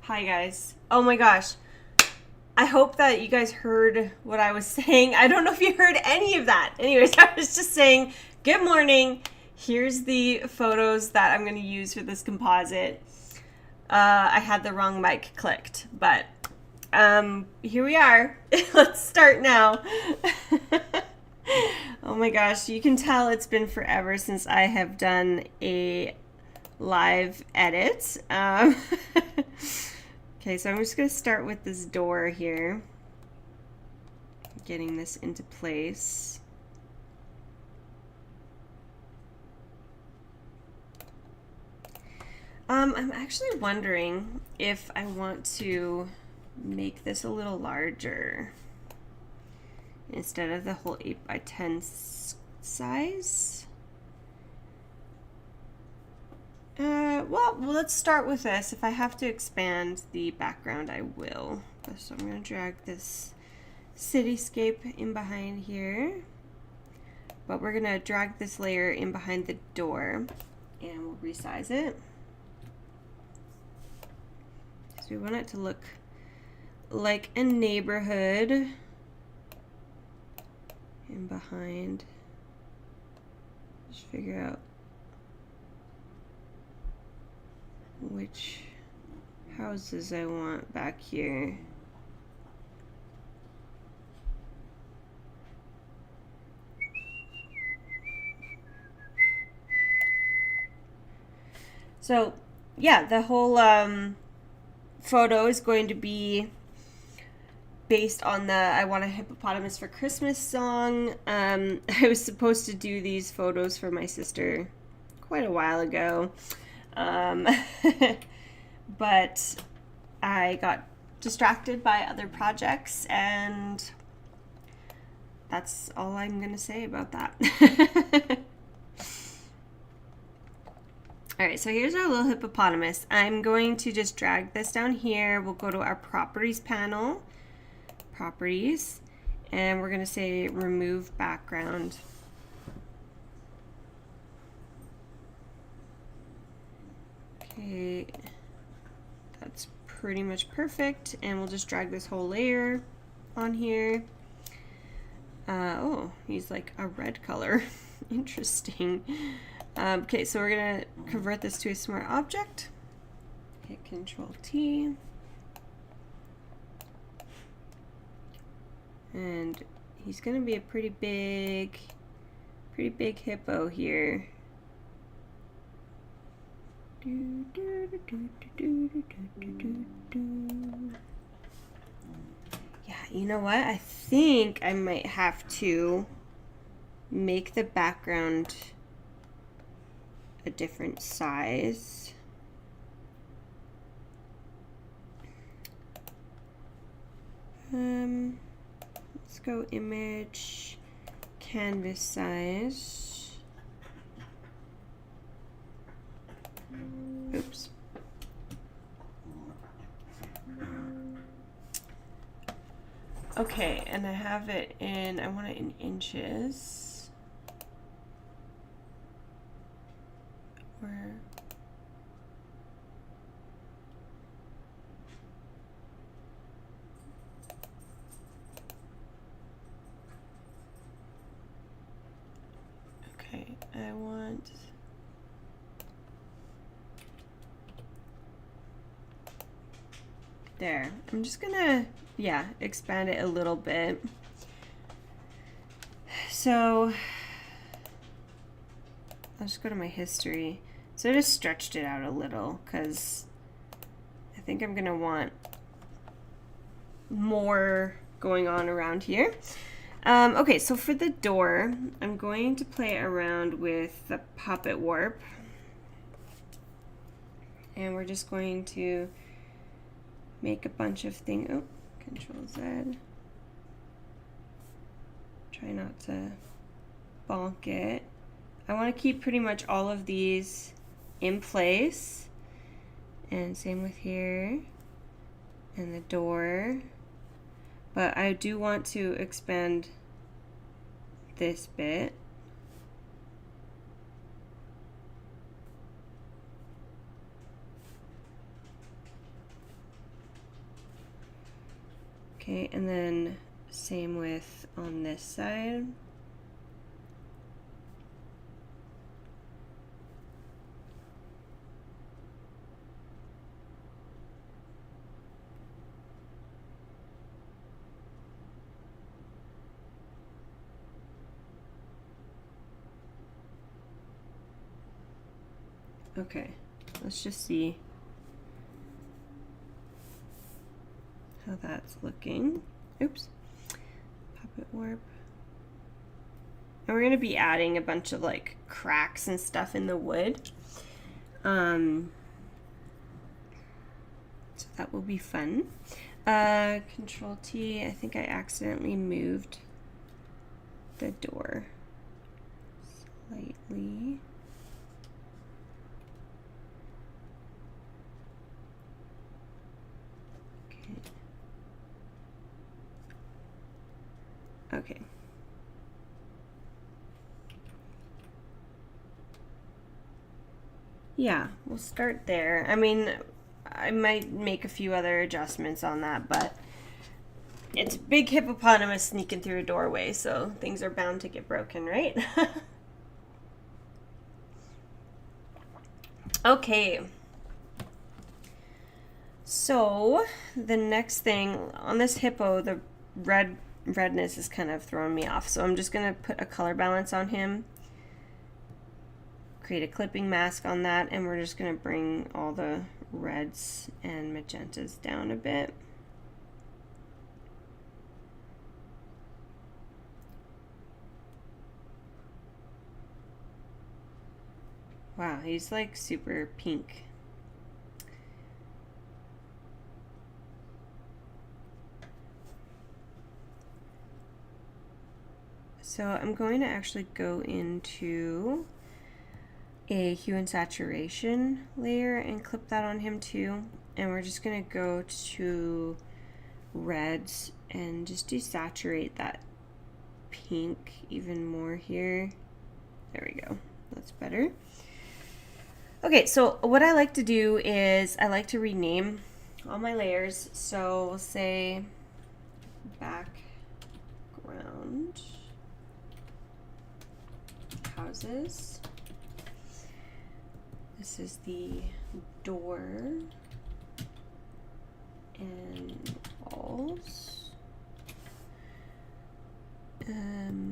Hi guys. Oh my gosh. I hope that you guys heard what I was saying. I don't know if you heard any of that. Anyways, I was just saying good morning. Here's the photos that I'm going to use for this composite. I had the wrong mic clicked, but here we are. Let's start now. Oh my gosh, you can tell it's been forever since I have done a live edit. Okay, so I'm just going to start with this door here. Getting this into place. I'm actually wondering if I want to make this a little larger instead of the whole 8x10 size. Well, let's start with this. If I have to expand the background, I will. So I'm going to drag this cityscape in behind here. But we're going to drag this layer in behind the door and we'll resize it. So we want it to look like a neighborhood in behind. Just figure out which houses I want back here. So yeah, the whole photo is going to be based on the I Want a Hippopotamus for Christmas song. I was supposed to do these photos for my sister quite a while ago. But I got distracted by other projects, and that's all I'm going to say about that. All right, so here's our little hippopotamus. I'm going to just drag this down here. We'll go to our properties panel, properties, and we're going to say remove background. Okay, that's pretty much perfect, and we'll just drag this whole layer on here. Oh, he's like a red color. Interesting. Okay, so we're gonna convert this to a smart object. Hit Control T. And he's gonna be a pretty big hippo here. Yeah, you know what? I think I might have to make the background a different size. Let's go image, canvas size. Oops. Okay, and I have it in, I want it in inches. Where? Okay, I want there. I'm just gonna, yeah, expand it a little bit. So I'll just go to my history. So I just stretched it out a little because I think I'm gonna want more going on around here. Okay, so for the door, I'm going to play around with the puppet warp. And we're just going to make a bunch of things. Oh, Control Z. Try not to bonk it. I want to keep pretty much all of these in place. And same with here. And the door. But I do want to expand this bit. Okay, and then same with on this side. Okay, let's just see how that's looking. Oops, puppet warp. And we're gonna be adding a bunch of like cracks and stuff in the wood. So that will be fun. Control T, I think I accidentally moved the door slightly. Okay. Yeah, we'll start there. I mean, I might make a few other adjustments on that, but it's a big hippopotamus sneaking through a doorway, so things are bound to get broken, right? Okay. So, the next thing on this hippo, the redness is kind of throwing me off. So I'm just going to put a color balance on him, create a clipping mask on that, and we're just going to bring all the reds and magentas down a bit. Wow, he's like super pink. So I'm going to actually go into a hue and saturation layer and clip that on him too. And we're just going to go to reds and just desaturate that pink even more here. There we go. That's better. Okay, so what I like to do is I like to rename all my layers. So we'll say background houses. This is the door and walls.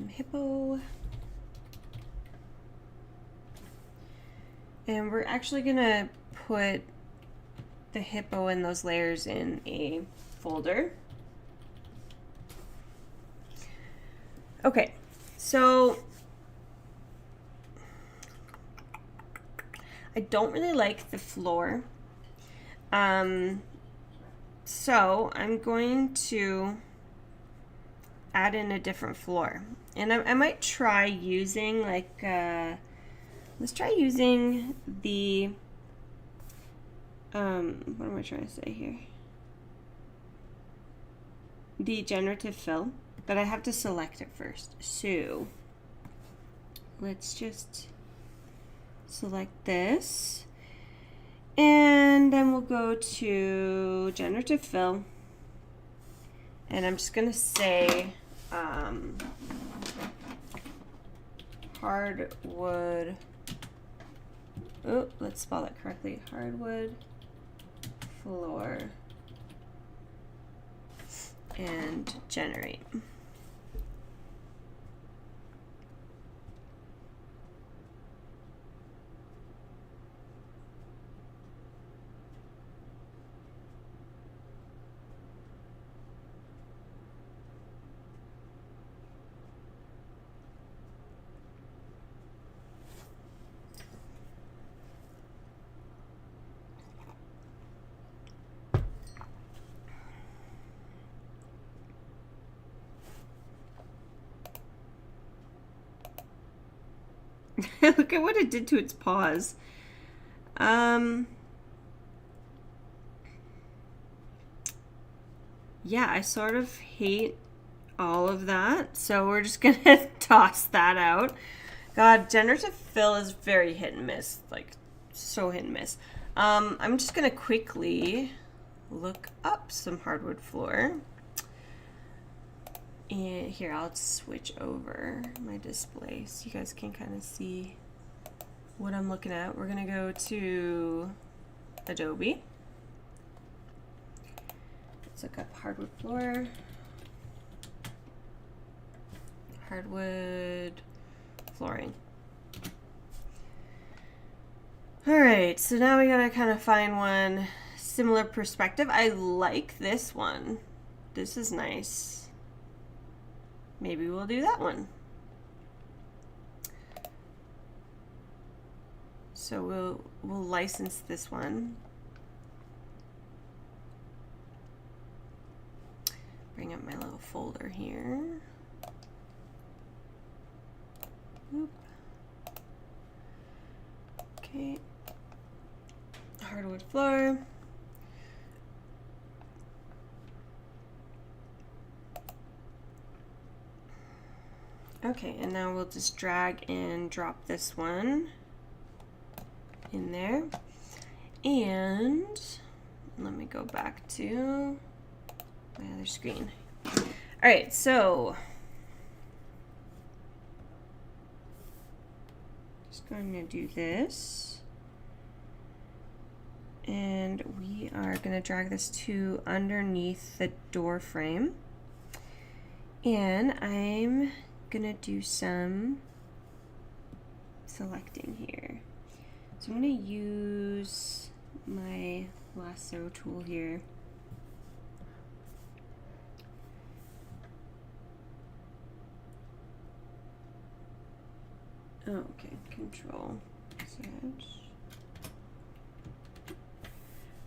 Hippo. And we're actually gonna put the hippo and those layers in a folder. Okay, so I don't really like the floor. So I'm going to add in a different floor. And I might try using like, let's try using the, what am I trying to say here? The generative fill, but I have to select it first. So let's just select this, and then we'll go to generative fill, and I'm just gonna say hardwood, oh, let's spell that correctly, hardwood floor, and generate. Look at what it did to its paws. Yeah, I sort of hate all of that, so we're just gonna toss that out. God, generative fill is very hit and miss, like so hit and miss. I'm just gonna quickly look up some hardwood floor. And here, I'll switch over my display so you guys can kind of see what I'm looking at. We're gonna go to Adobe. Let's look up hardwood floor. Hardwood flooring. All right, so now we gotta kind of find one similar perspective. I like this one. This is nice. Maybe we'll do that one. So we'll license this one. Bring up my little folder here. Oop. Okay. Hardwood floor. Okay, and now we'll just drag and drop this one in there. And let me go back to my other screen. All right, so just going to do this. And we are going to drag this to underneath the door frame. And I'm going to do some selecting here. So I'm going to use my lasso tool here. Oh, okay, Control Z.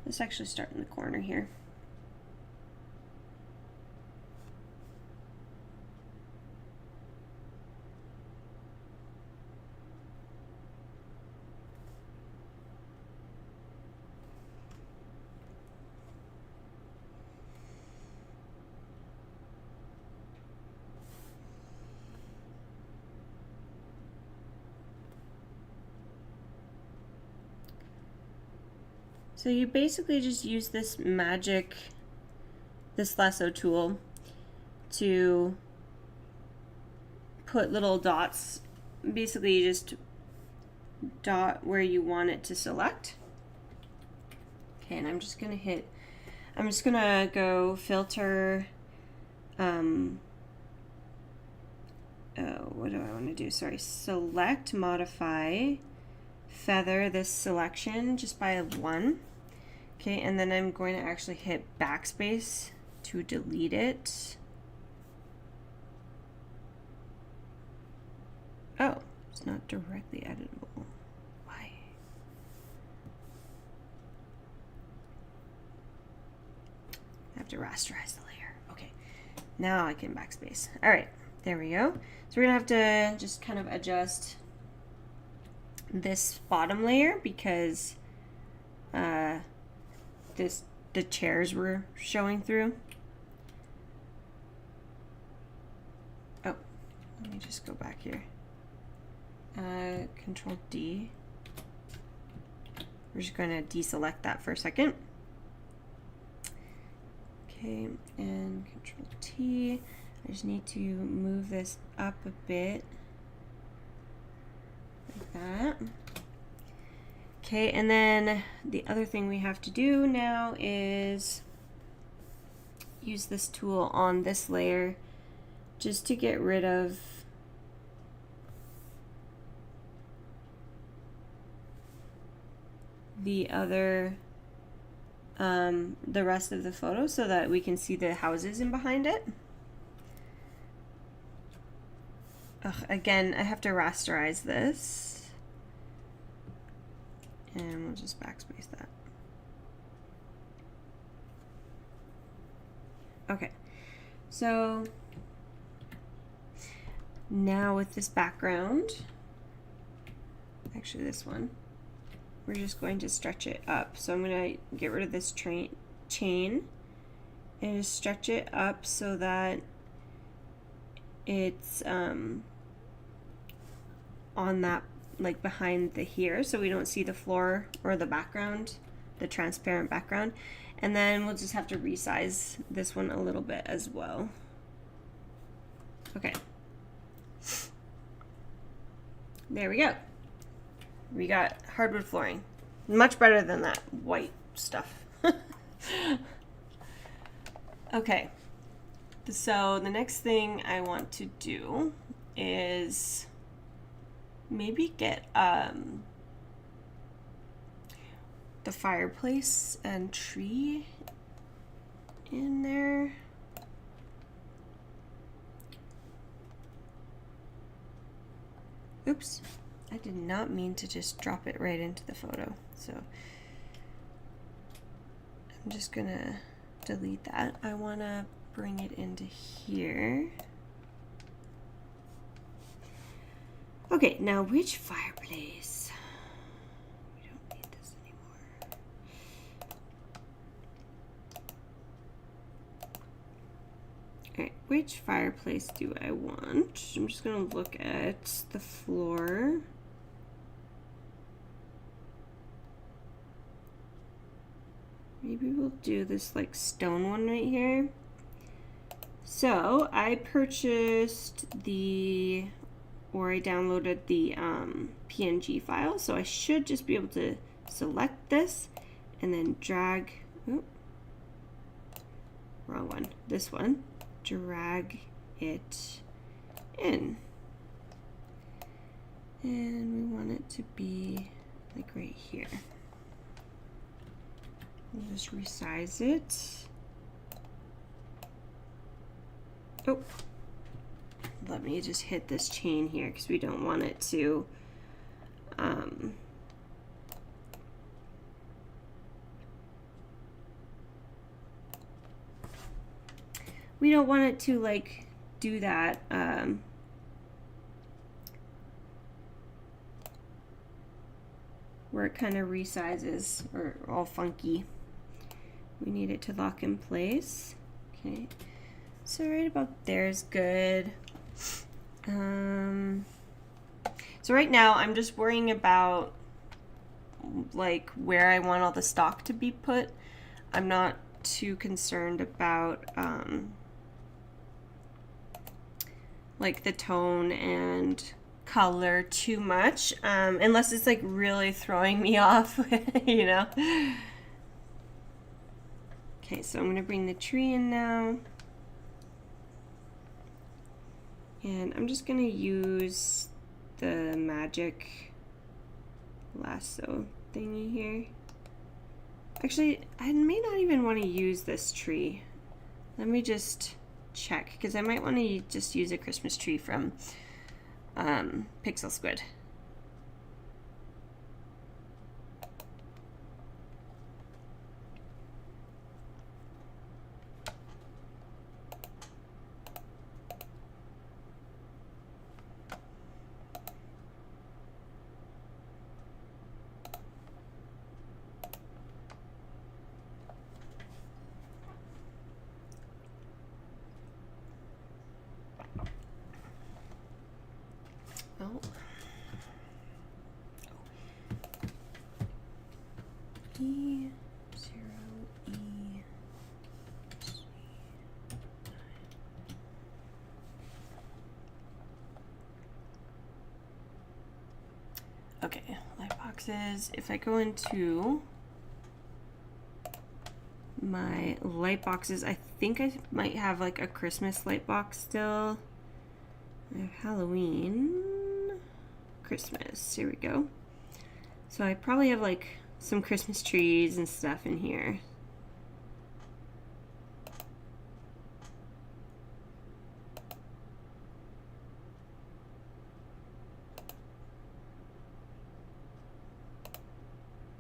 Let's actually start in the corner here. So you basically just use this lasso tool to put little dots. Basically you just dot where you want it to select. Okay, and I'm just gonna go filter, what do I want to do? Sorry, select, modify, feather this selection just by 1. Okay, and then I'm going to actually hit backspace to delete it. Oh, it's not directly editable. Why? I have to rasterize the layer. Okay, now I can backspace. All right, there we go. So we're gonna have to just kind of adjust this bottom layer because the chairs were showing through. Oh, let me just go back here. Control D. We're just going to deselect that for a second. Okay, and Control T. I just need to move this up a bit. Like that. Okay, and then the other thing we have to do now is use this tool on this layer just to get rid of the other, the rest of the photo so that we can see the houses in behind it. Again, I have to rasterize this. And we'll just backspace that. Okay, so now with this background, actually this one, we're just going to stretch it up. So I'm going to get rid of this chain and just stretch it up so that it's on that, like behind the here, so we don't see the floor or the background, the transparent background. And then we'll just have to resize this one a little bit as well. Okay. There we go. We got hardwood flooring. Much better than that white stuff. Okay. So the next thing I want to do is maybe get the fireplace and tree in there. Oops, I did not mean to just drop it right into the photo. So I'm just gonna delete that. I wanna bring it into here. Okay, now which fireplace? We don't need this anymore. Okay, which fireplace do I want? I'm just gonna look at the floor. Maybe we'll do this like stone one right here. So I purchased I downloaded the PNG file, so I should just be able to select this and then drag, wrong one, this one, drag it in. And we want it to be like right here. We'll just resize it. Oh, let me just hit this chain here because we don't want it to like do that where it kind of resizes or all funky. We need it to lock in place. Okay, so right about there is good. So right now I'm just worrying about like where I want all the stock to be put. I'm not too concerned about like the tone and color too much, unless it's like really throwing me off, you know. Okay, so I'm gonna bring the tree in now. And I'm just gonna use the magic lasso thingy here. Actually, I may not even want to use this tree. Let me just check, because I might want to just use a Christmas tree from Pixel Squid. Oh. E0 E. Okay, light boxes. If I go into my light boxes, I think I might have like a Christmas light box still. I have Halloween, Christmas, here we go. So I probably have like some Christmas trees and stuff in here.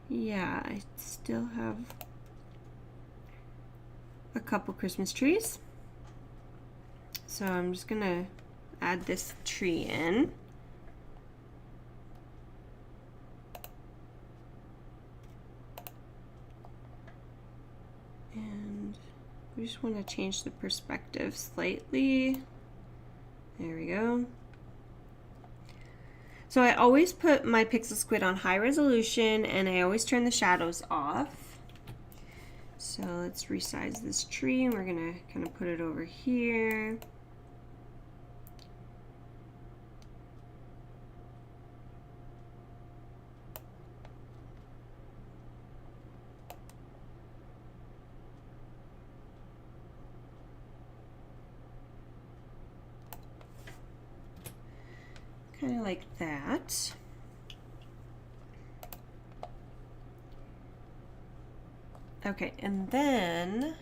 Yeah, I still have a couple Christmas trees. So I'm just gonna add this tree in. And we just want to change the perspective slightly. There we go. So I always put my Pixel Squid on high resolution, and I always turn the shadows off. So let's resize this tree, and we're gonna kind of put it over here. kind of like that. Okay, and then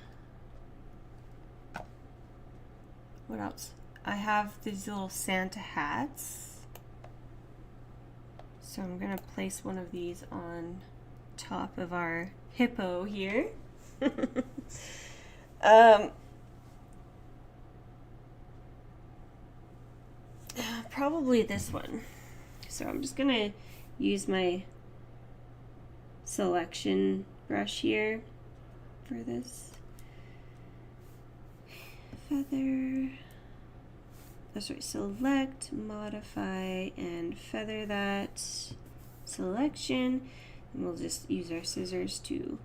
what else? I have these little Santa hats. So I'm gonna place one of these on top of our hippo here. Probably this one. So I'm just gonna use my selection brush here for this feather. Oh, sorry, select, modify, and feather that selection. And we'll just use our scissors to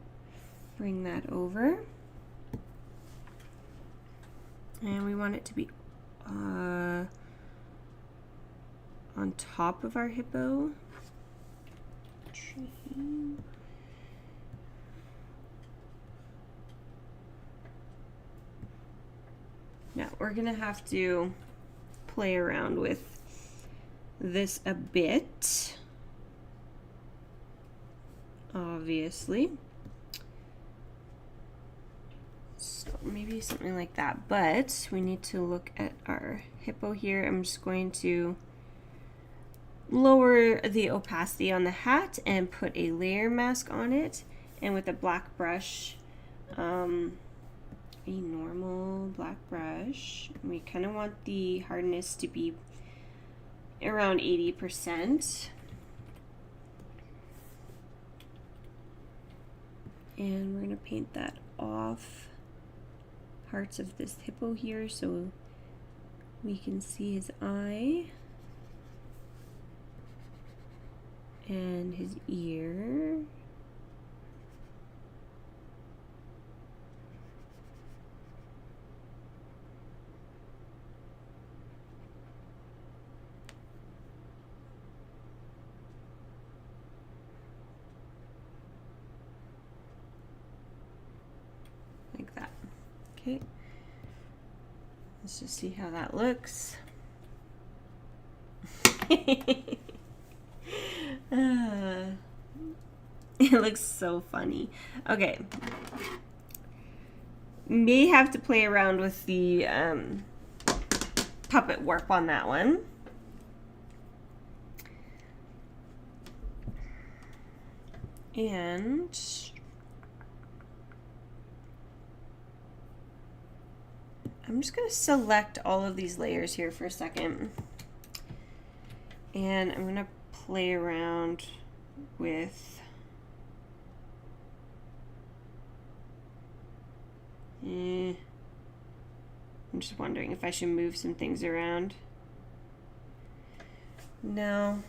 bring that over. And we want it to be on top of our hippo. Now we're gonna have to play around with this a bit, obviously. So maybe something like that, but we need to look at our hippo here. I'm just going to lower the opacity on the hat and put a layer mask on it, and with a black brush, a normal black brush, we kind of want the hardness to be around 80%. And we're going to paint that off parts of this hippo here so we can see his eye and his ear. Like that. Okay. Let's just see how that looks. It looks so funny. Okay. May have to play around with the puppet warp on that one. And I'm just going to select all of these layers here for a second. And I'm going to play around with I'm just wondering if I should move some things around. No.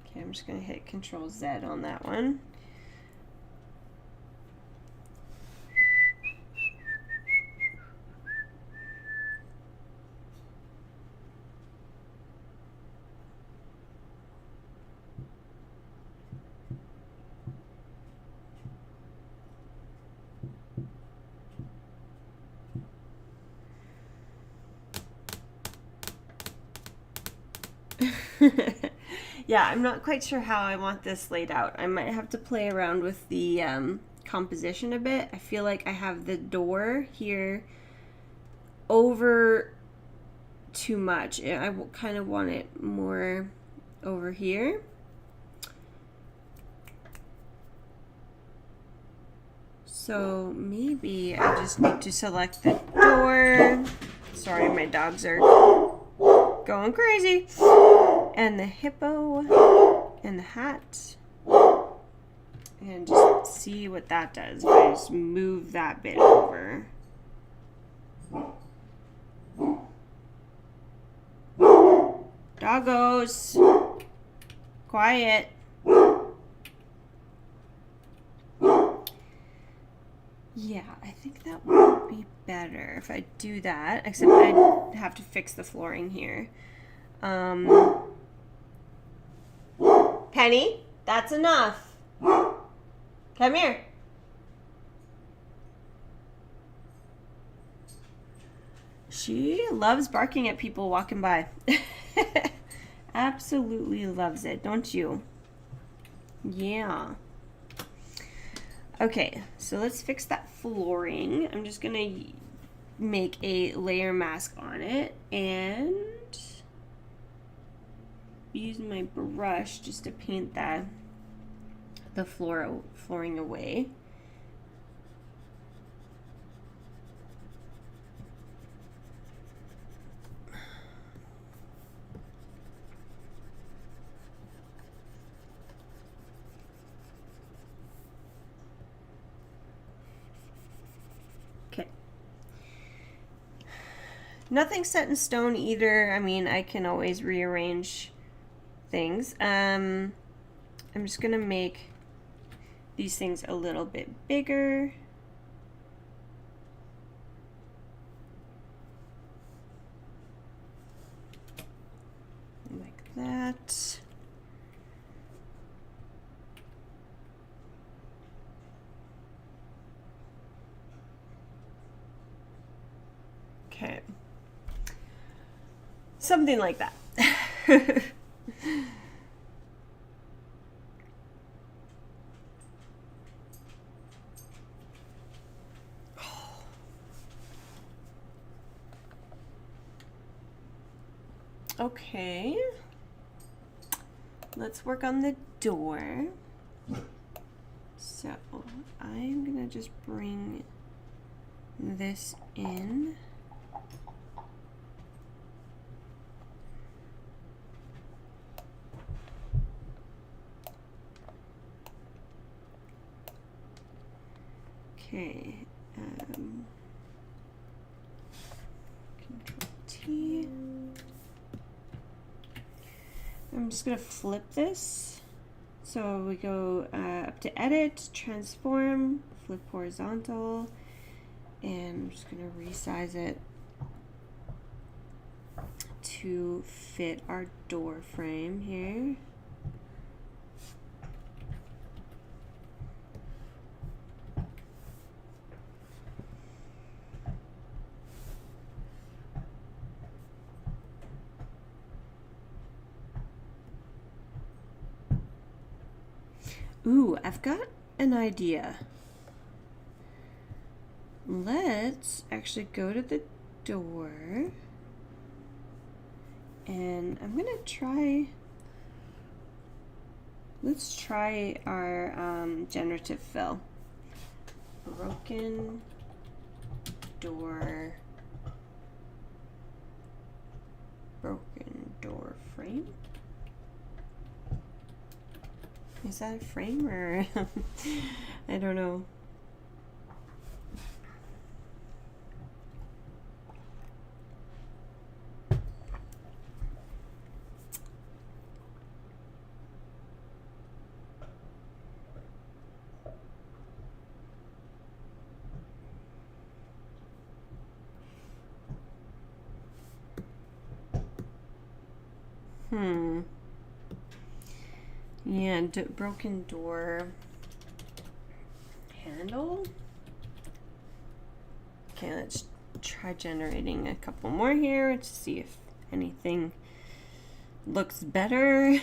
Okay, I'm just going to hit Control Z on that one. Yeah, I'm not quite sure how I want this laid out. I might have to play around with the composition a bit. I feel like I have the door here over too much. I kind of want it more over here. So maybe I just need to select the door. Sorry, my dogs are going crazy. And the hippo and the hat. And just see what that does if I just move that bit over. Doggos, quiet. Yeah, I think that would be better if I do that, except I'd have to fix the flooring here. Penny, that's enough. Come here. She loves barking at people walking by. absolutely loves it, don't you? Yeah. Okay, so let's fix that flooring. I'm just gonna make a layer mask on it and use my brush just to paint the flooring away. Okay. Nothing's set in stone either. I mean, I can always rearrange things. I'm just gonna make these things a little bit bigger. Like that. Okay. Something like that. Okay. Let's work on the door. So I'm gonna just bring this in. Okay. Control T. I'm just gonna flip this. So we go up to edit, transform, flip horizontal, and I'm just gonna resize it to fit our door frame here. Ooh, I've got an idea. Let's actually go to the door and I'm gonna try, let's try our generative fill. Broken door frame. Is that a frame or I don't know. Yeah, broken door handle. Okay, let's try generating a couple more here to see if anything looks better.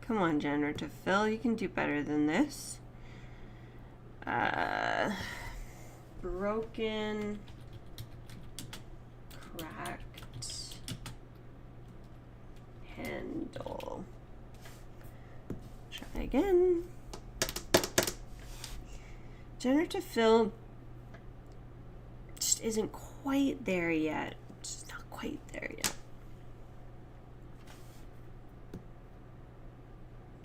Come on, generative fill, you can do better than this. Broken, cracked handle. Try again. Generative fill just isn't quite there yet. Just not quite there yet.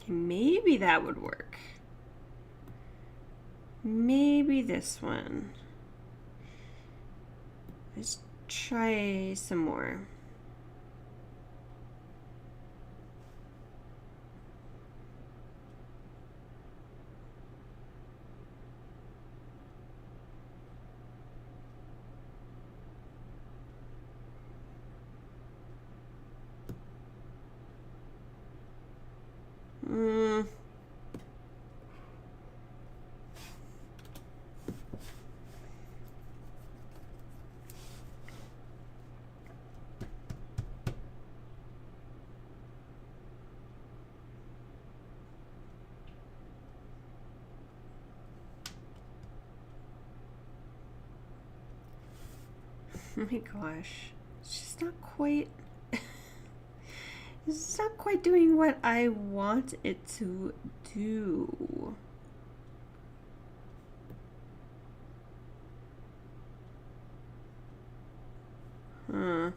Maybe that would work. Maybe this one. Let's try some more. Oh my gosh. It's just not quite... It's not quite doing what I want it to do. Huh.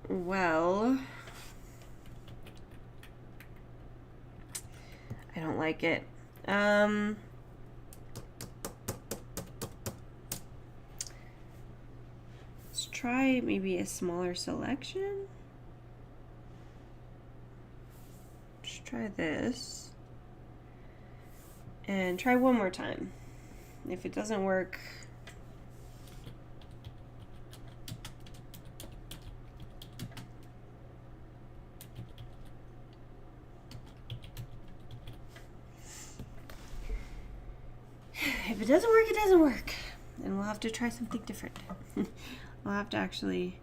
Well... I don't like it. Let's try maybe a smaller selection. Let's try this. And try one more time. If it doesn't work, if it doesn't work, it doesn't work. And we'll have to try something different. I'll have to actually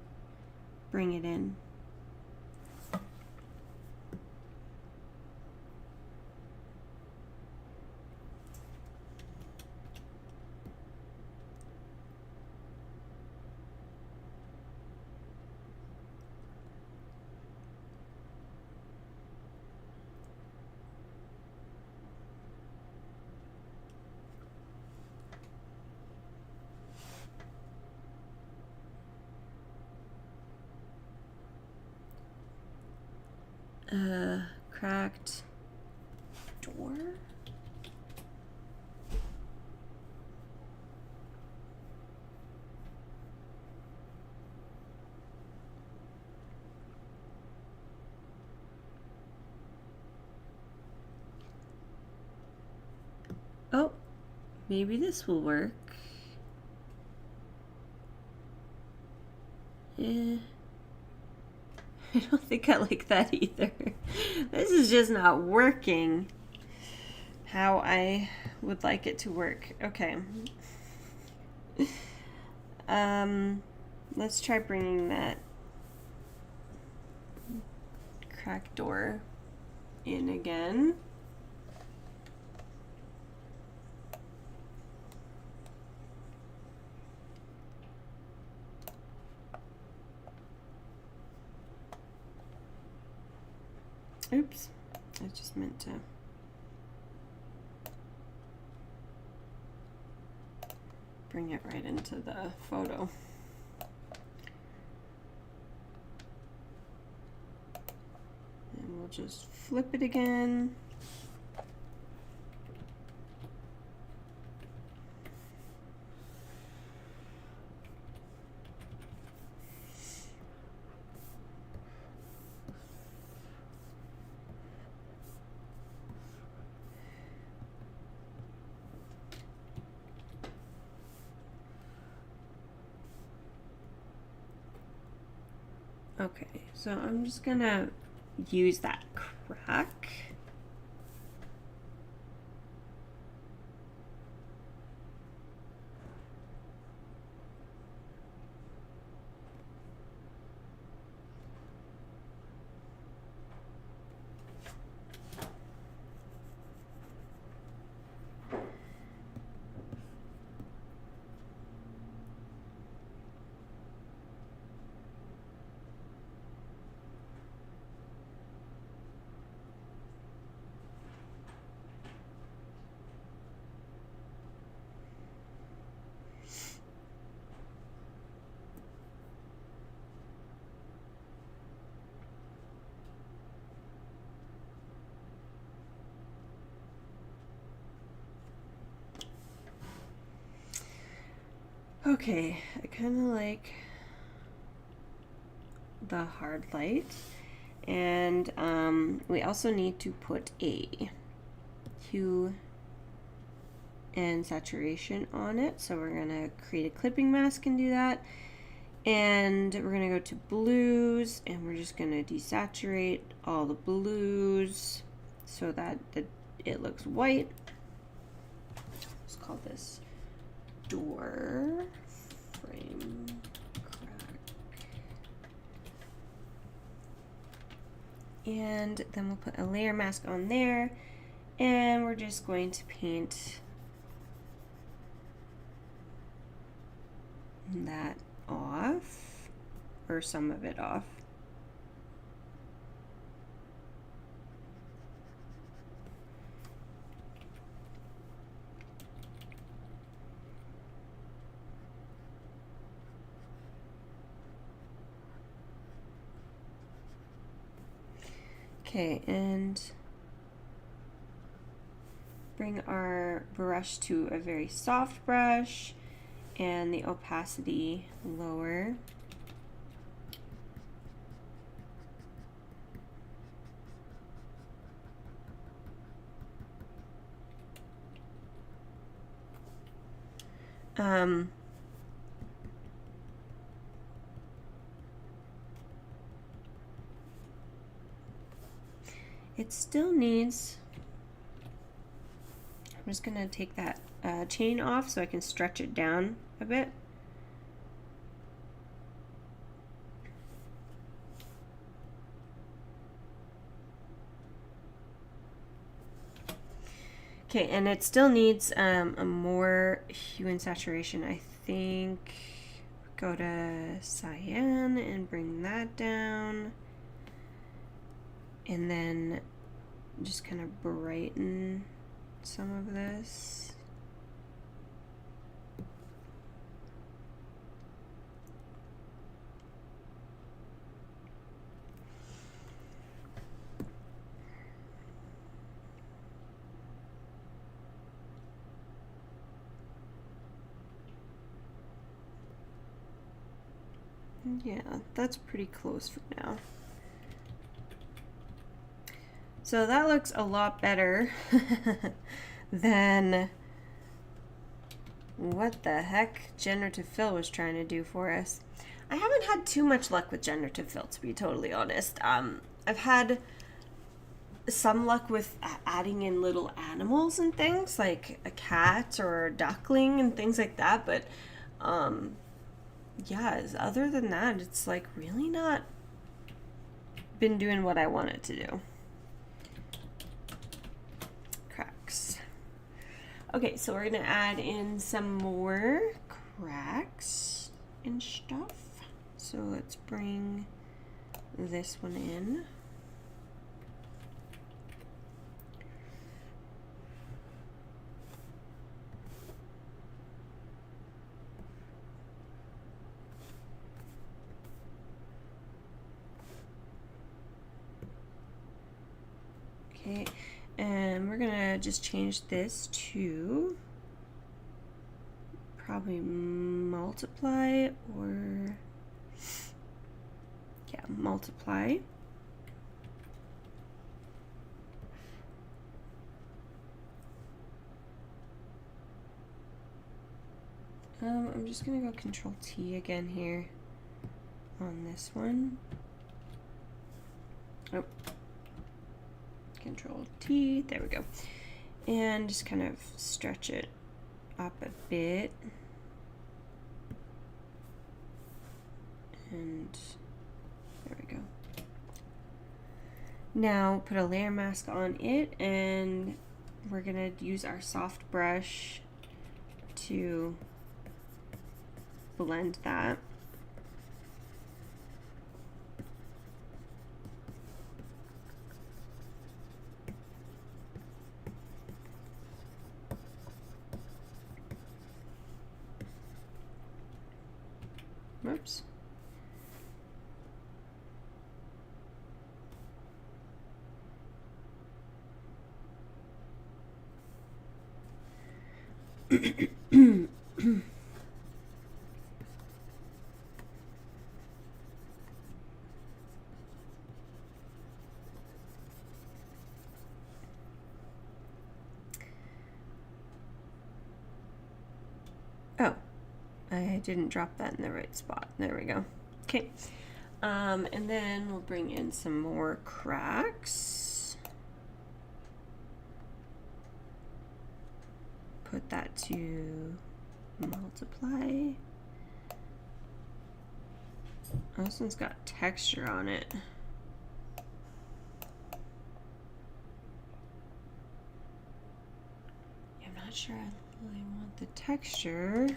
bring it in. Cracked door. Oh, maybe this will work. I don't think I like that either. This is just not working how I would like it to work. Okay. Let's try bringing that crack door in again. Oops, I just meant to bring it right into the photo. And we'll just flip it again. Okay, so I'm just gonna use that crack. Okay, I kind of like the hard light, and we also need to put a hue and saturation on it, so we're gonna create a clipping mask and do that, and we're gonna go to blues, and we're just gonna desaturate all the blues so that it looks white. Let's call this door frame crack, and then we'll put a layer mask on there, and we're just going to paint that off, or some of it off. Okay, and bring our brush to a very soft brush and the opacity lower. It still needs, I'm just going to take that chain off so I can stretch it down a bit. Okay, and it still needs a more hue and saturation. I think go to cyan and bring that down. And then just kind of brighten some of this. Yeah, that's pretty close for now. So that looks a lot better than what the heck generative fill was trying to do for us. I haven't had too much luck with generative fill, to be totally honest. I've had some luck with adding in little animals and things, like a cat or a duckling and things like that, but yeah, other than that, it's like really not been doing what I want it to do. Cracks. Okay, so we're gonna add in some more cracks and stuff. So let's bring this one in. Okay, and we're gonna just change this to probably multiply, or yeah, multiply. I'm just gonna go Control T again here on this one. Oh. Control T, there we go. And just kind of stretch it up a bit. And there we go. Now put a layer mask on it, and we're gonna use our soft brush to blend that. Whoops. Oh, I didn't drop that in the right spot. There we go. Okay. And then we'll bring in some more cracks. Put that to multiply. Oh, this one's got texture on it. I'm not sure I really want the texture.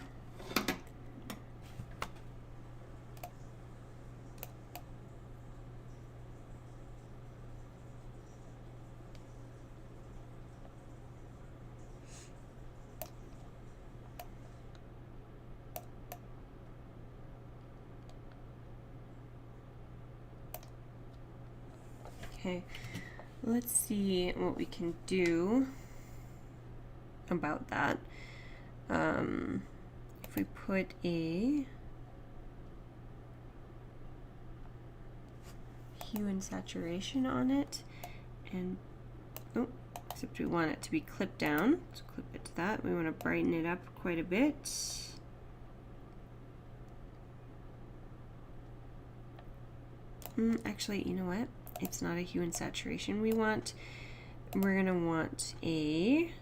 Okay, let's see what we can do about that. If we put a hue and saturation on it, and oh, except we want it to be clipped down, so clip it to that. We want to brighten it up quite a bit. Actually, you know what? It's not a hue and saturation we want. We're gonna want a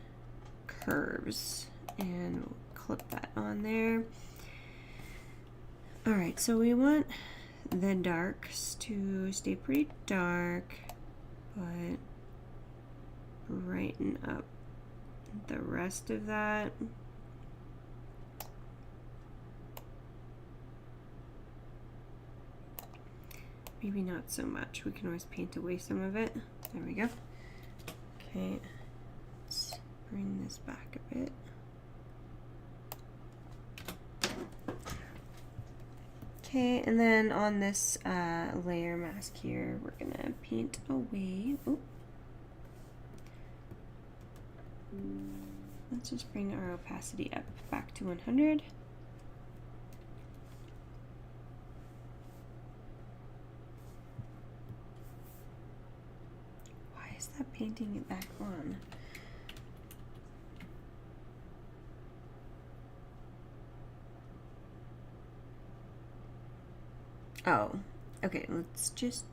curves, and we'll clip that on there. All right, so we want the darks to stay pretty dark, but brighten up the rest of that. Maybe not so much. We can always paint away some of it. There we go. Okay, let's bring this back a bit. Okay, and then on this layer mask here, we're gonna paint away. Oop. Let's just bring our opacity up back to 100. Why is that painting it back on? Oh, okay, let's just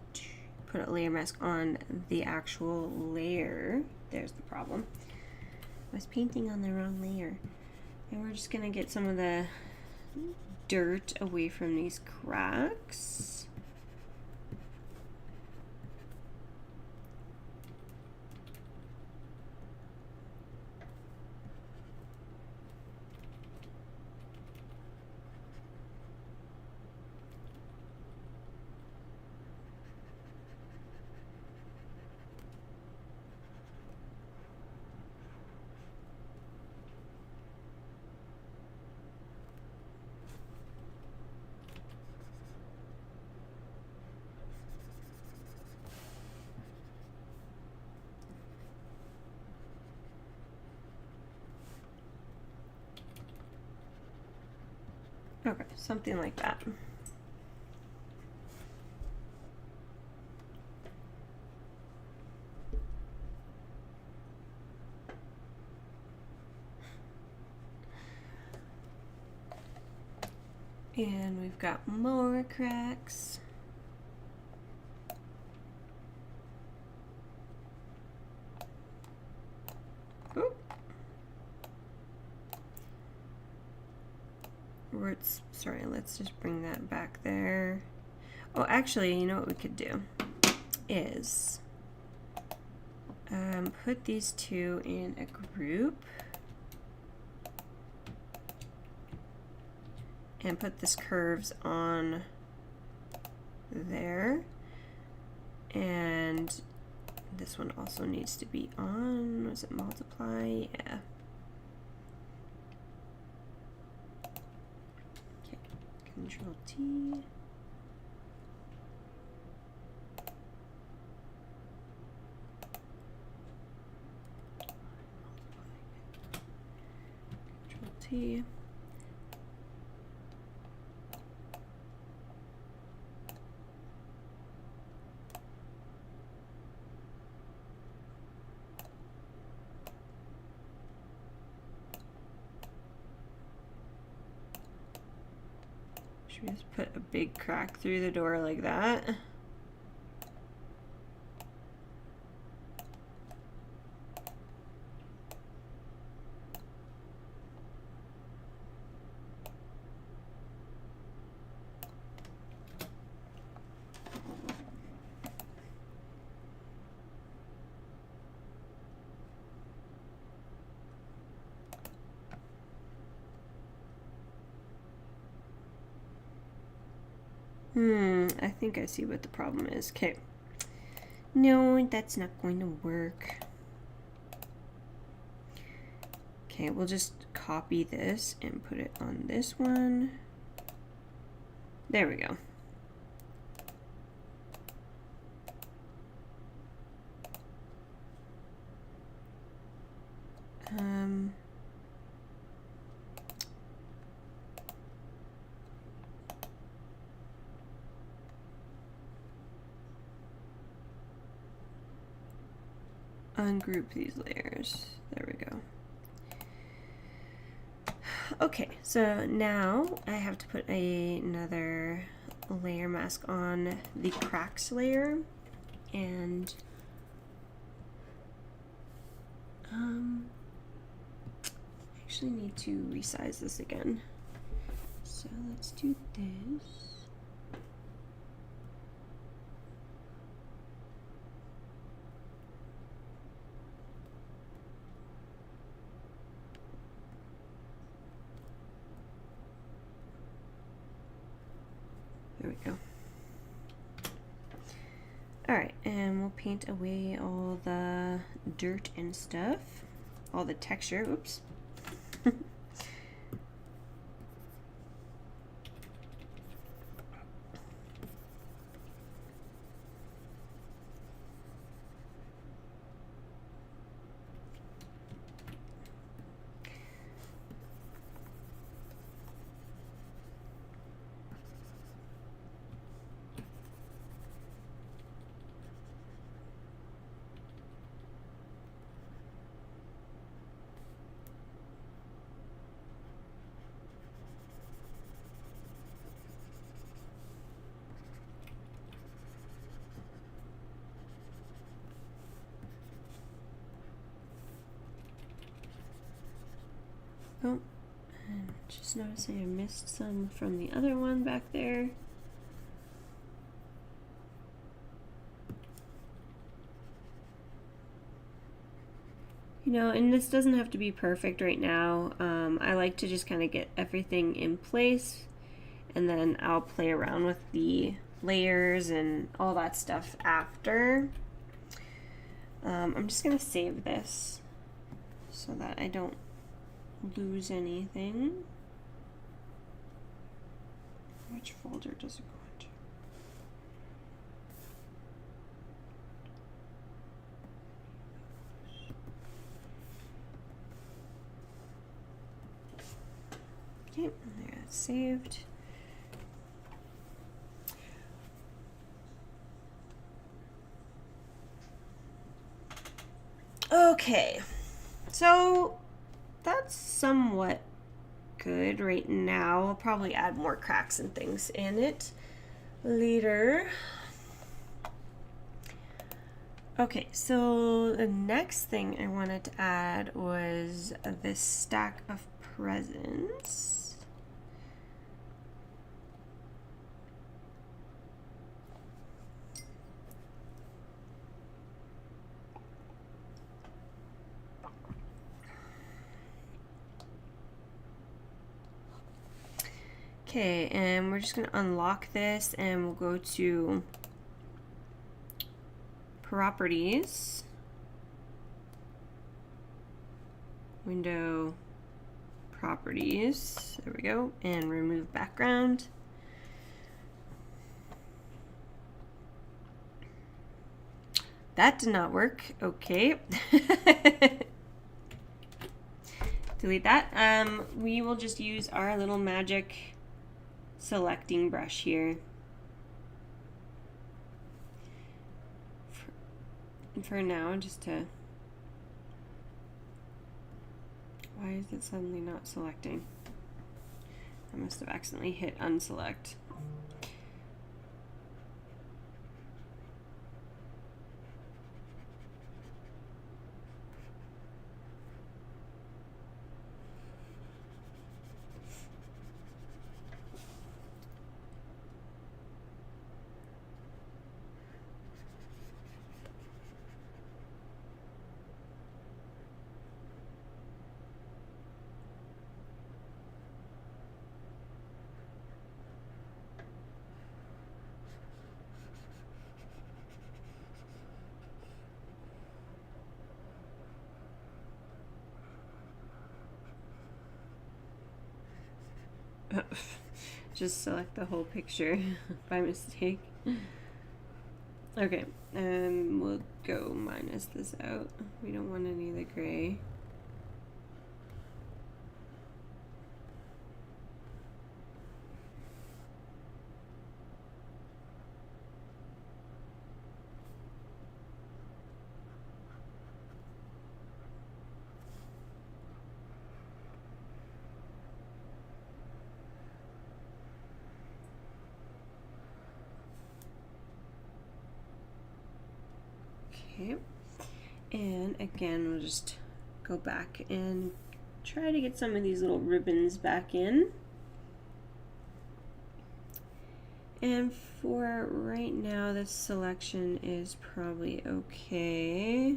put a layer mask on the actual layer. There's the problem. I was painting on the wrong layer. And we're just gonna get some of the dirt away from these cracks. Okay, something like that. And we've got more cracks. Oop. Sorry, let's just bring that back there. Oh, actually, you know what we could do is put these two in a group and put this curves on there, and this one also needs to be on. Was it multiply? Yeah. Okay, Control T. Control T. Should we just put a big crack through the door like that? I think I see what the problem is. Okay. No, that's not going to work. Okay, we'll just copy this and put it on this one. There we go. ungroup these layers. There we go. Okay, so now I have to put another layer mask on the cracks layer, and I actually need to resize this again. So let's do this. There we go. Alright, and we'll paint away all the dirt and stuff, all the texture. Oops. Oh, and just noticing I missed some from the other one back there. You know, and this doesn't have to be perfect right now. I like to just kind of get everything in place, and then I'll play around with the layers and all that stuff after. I'm just going to save this so that I don't lose anything. Which folder does it go into? Okay, there, it's saved. Okay, so that's somewhat good right now. I'll probably add more cracks and things in it later. Okay, so the next thing I wanted to add was this stack of presents. Okay, and we're just going to unlock this, and we'll go to Properties, Window, Properties, there we go, and remove background. That did not work. Okay. Delete that. We will just use our little magic selecting brush here. For now, just to... Why is it suddenly not selecting? I must have accidentally hit unselect. Just select the whole picture by mistake. Okay, we'll go minus this out. We don't want any of the gray. Okay, and again, we'll just go back and try to get some of these little ribbons back in. And for right now, this selection is probably okay.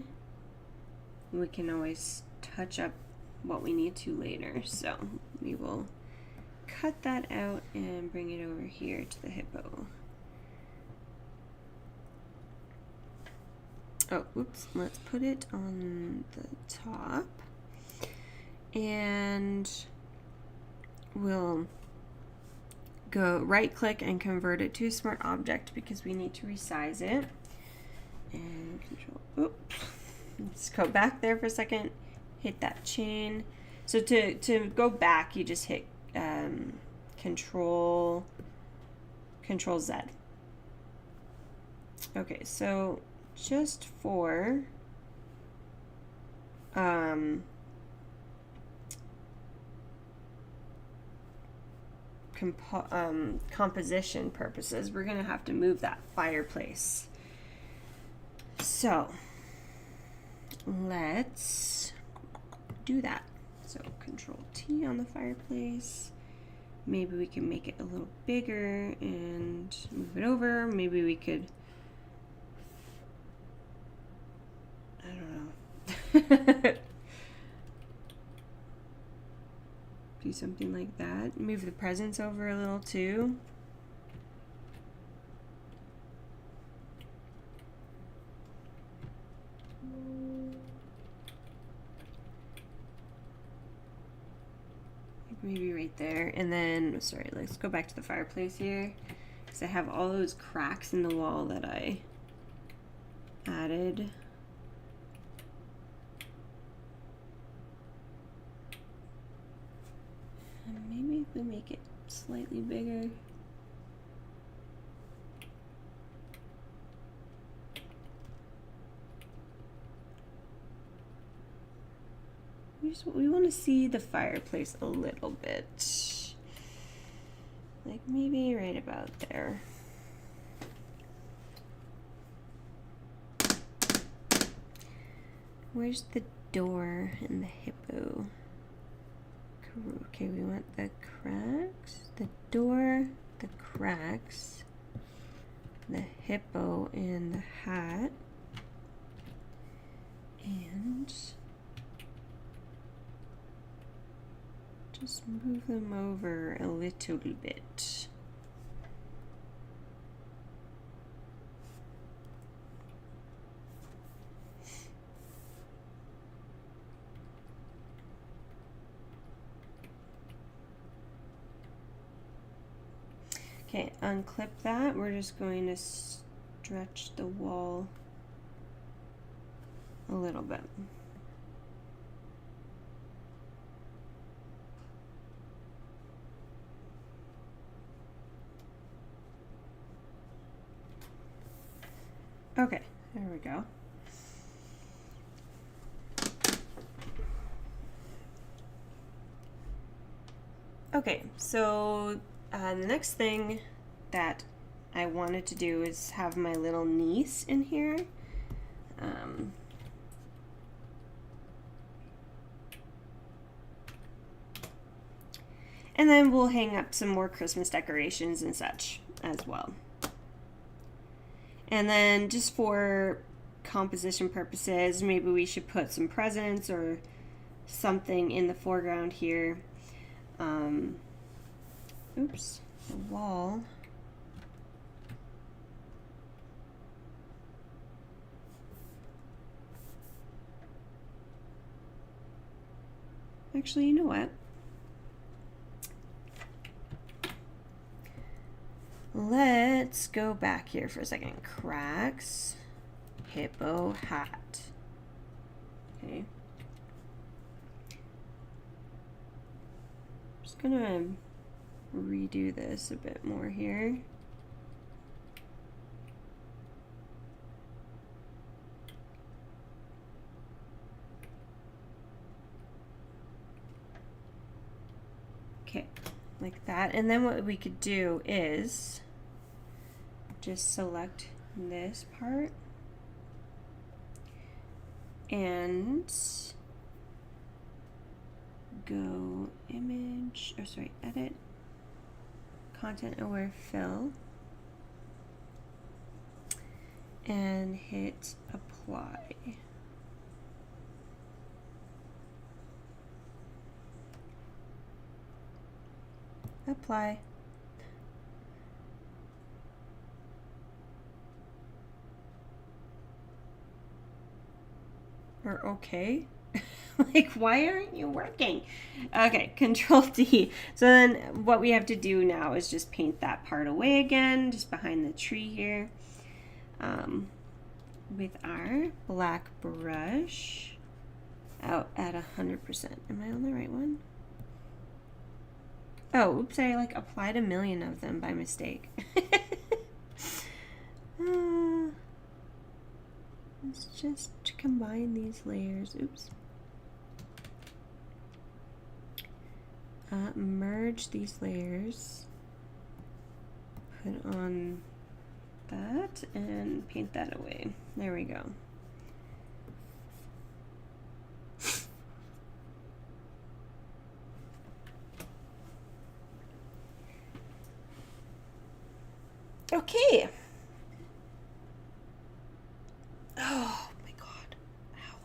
We can always touch up what we need to later. So we will cut that out and bring it over here to the hippo. Oh, oops, let's put it on the top. And we'll go right click and convert it to a smart object because we need to resize it. And control, oops, let's go back there for a second, hit that chain. So to go back, you just hit control Z. Okay, so just for composition purposes, we're gonna have to move that fireplace. So let's do that. So control T on the fireplace. Maybe we can make it a little bigger and move it over. Maybe we could, I don't know. Do something like that. Move the presents over a little too. Maybe right there. And then, sorry, let's go back to the fireplace here, because I have all those cracks in the wall that I added. And maybe if we make it slightly bigger. We want to see the fireplace a little bit. Like maybe right about there. Where's the door and the hippo? Okay, we want the cracks, the door, the cracks, the hippo, and the hat. And just move them over a little bit. Okay, unclip that. We're just going to stretch the wall a little bit. Okay, there we go. Okay, so the next thing that I wanted to do is have my little niece in here. And then we'll hang up some more Christmas decorations and such as well. And then just for composition purposes, maybe we should put some presents or something in the foreground here. Oops, the wall. Actually, you know what? Let's go back here for a second. Cracks, hippo, hat. Okay. Just gonna redo this a bit more here. Okay, like that. And then what we could do is just select this part and go image, or sorry, edit, content aware fill, and hit apply. Apply. Or okay. Like, why aren't you working? Okay, Control D. So then what we have to do now is just paint that part away again, just behind the tree here, with our black brush out at 100%. Am I on the right one? Oh, oops, I like applied a million of them by mistake. Let's just combine these layers. Oops. Merge these layers. Put on that and paint that away. There we go. Okay. Oh my God. Ow.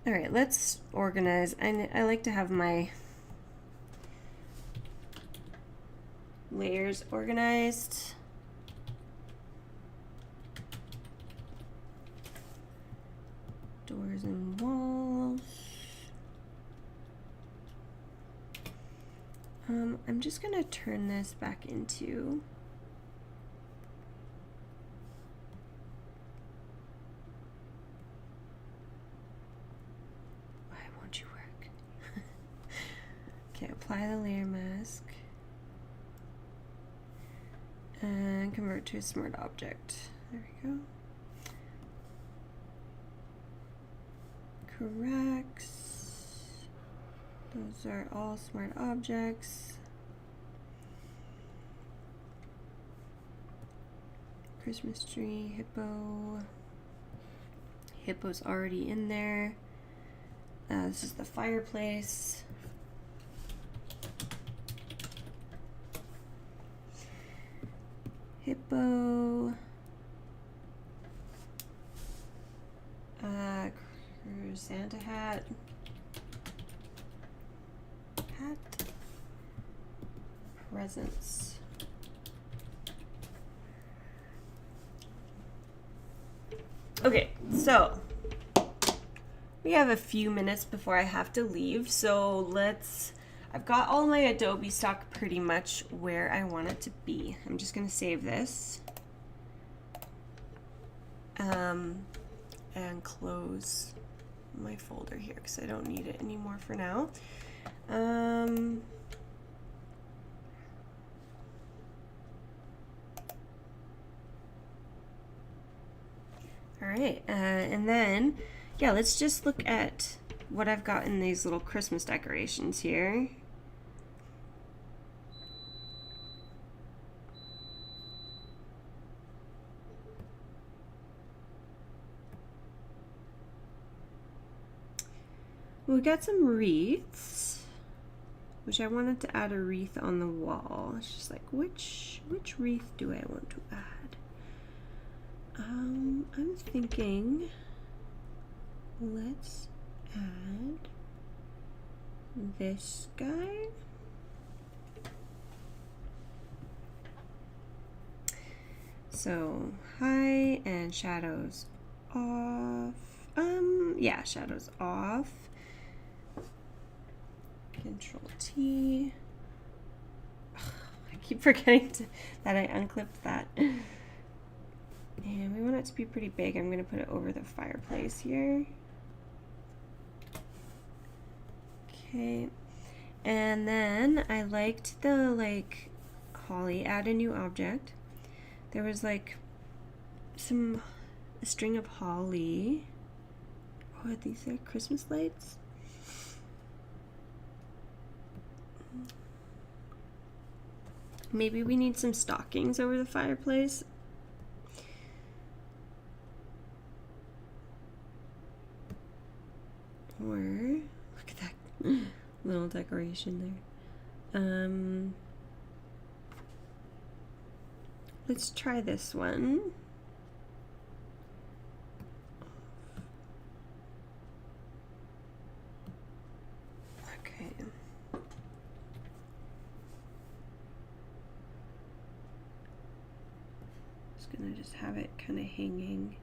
All right, let's organize. I like to have my layers organized. Doors and walls. I'm just gonna turn this back into why won't you work? Okay, apply the layer mask and convert to a smart object. There we go. Corrects. Those are all smart objects. Christmas tree, hippo. Hippo's already in there. This is the fireplace. Hippo. Santa hat. Presents. Okay, so we have a few minutes before I have to leave, so I've got all my Adobe stock pretty much where I want it to be. I'm just gonna save this and close my folder here because I don't need it anymore for now. All right, and then, yeah, let's just look at what I've got in these little Christmas decorations here. We got some wreaths, which I wanted to add a wreath on the wall. It's just like, which wreath do I want to add? I'm thinking let's add this guy. So high and shadows off. Yeah, shadows off. Control T. I keep forgetting that I unclipped that. And we want it to be pretty big. I'm going to put it over the fireplace here. Okay. And then I liked the holly, add a new object. There was a string of holly. Oh, these are Christmas lights. Maybe we need some stockings over the fireplace. Or, look at that little decoration there. Let's try this one. Okay. Just gonna just have it kind of hanging.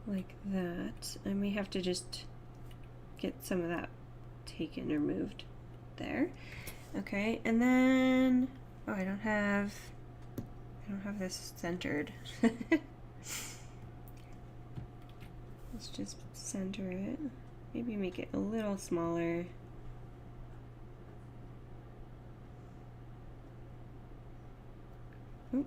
Like that. I may have to just get some of that taken or moved there. Okay, and then oh, I don't have this centered. Let's just center it. Maybe make it a little smaller. Oop.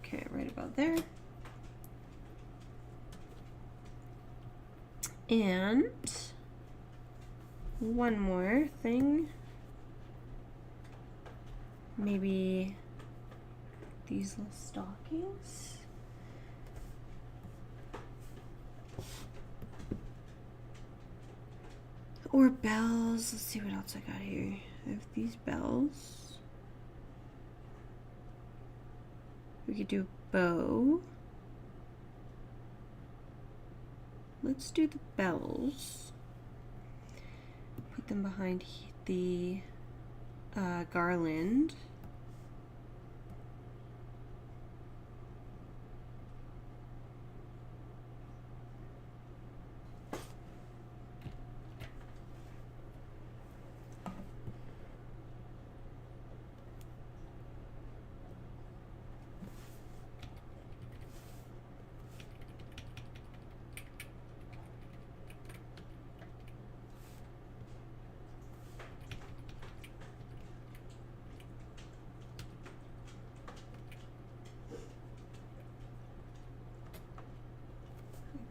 Okay, right about there. And one more thing. Maybe these little stockings. Or bells. Let's see what else I got here. I have these bells. We could do a bow. Let's do the bells. Put them behind the garland.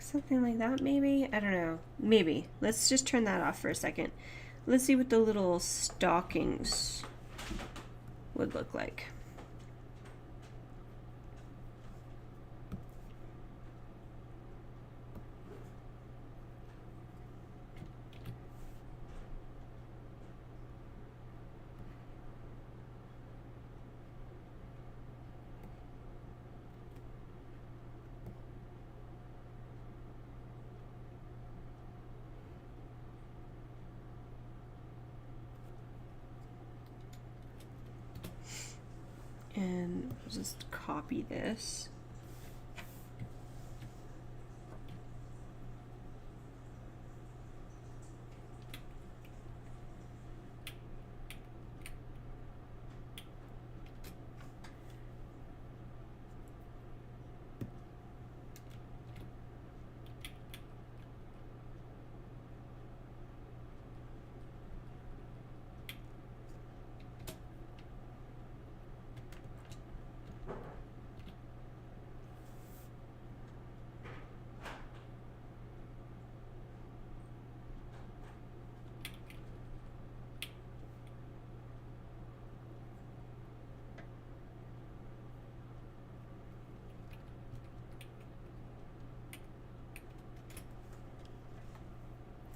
Something like that, maybe? I don't know. Maybe. Let's just turn that off for a second. Let's see what the little stockings would look like. And I'll just copy this.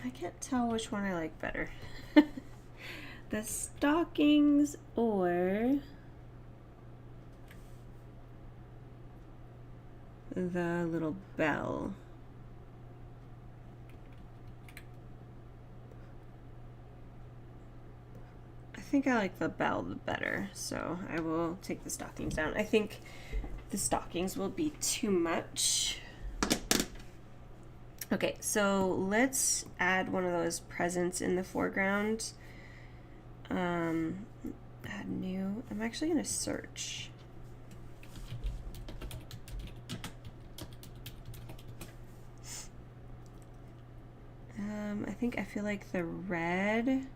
I can't tell which one I like better. The stockings or the little bell. I think I like the bell the better, so I will take the stockings down. I think the stockings will be too much. Okay, so let's add one of those presents in the foreground. Add new. I'm actually going to search. I feel like the red,